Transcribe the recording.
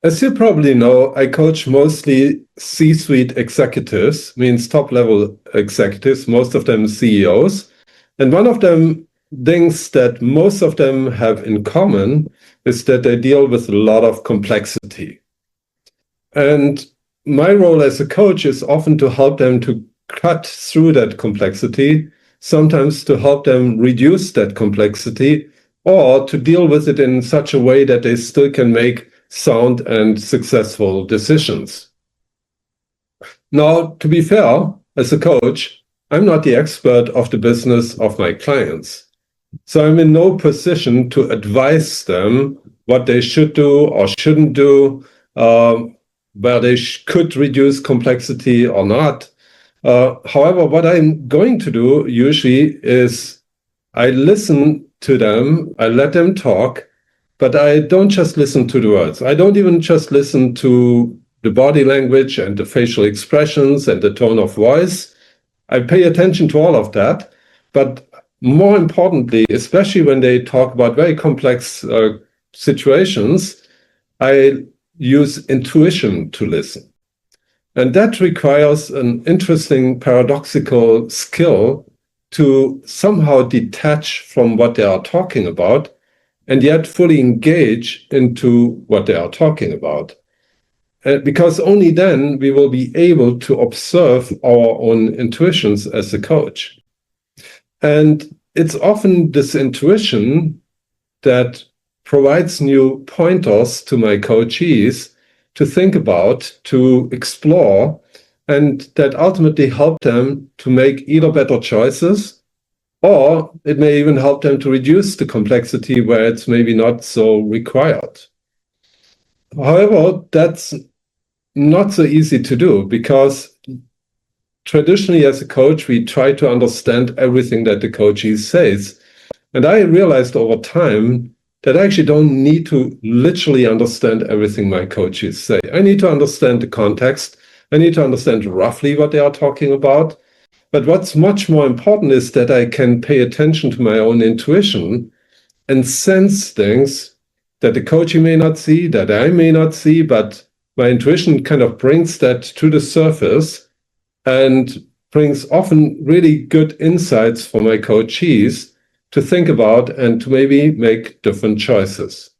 As you probably know, I coach mostly C-suite executives, means top-level executives, most of them CEOs. And one of them things that most of them have in common is that they deal with a lot of complexity. And my role as a coach is often to help them to cut through that complexity, sometimes to help them reduce that complexity, or to deal with it in such a way that they still can make sound and successful decisions. Now, to be fair, as a coach, I'm not the expert of the business of my clients. So I'm in no position to advise them what they should do or shouldn't do, where they could reduce complexity or not. However, what I'm going to do usually is I listen to them, I let them talk, but I don't just listen to the words. I don't even just listen to the body language and the facial expressions and the tone of voice. I pay attention to all of that, but more importantly, especially when they talk about very complex situations, I use intuition to listen. And that requires an interesting paradoxical skill to somehow detach from what they are talking about and yet fully engage into what they are talking about. Because only then we will be able to observe our own intuitions as a coach. And it's often this intuition that provides new pointers to my coachees to think about, to explore, and that ultimately help them to make either better choices, or it may even help them to reduce the complexity where it's maybe not so required. However, that's not so easy to do because traditionally as a coach, we try to understand everything that the coachee says. And I realized over time that I actually don't need to literally understand everything my coaches say. I need to understand the context. I need to understand roughly what they are talking about. But what's much more important is that I can pay attention to my own intuition and sense things that the coachee may not see, that I may not see, but my intuition kind of brings that to the surface and brings often really good insights for my coachees to think about and to maybe make different choices.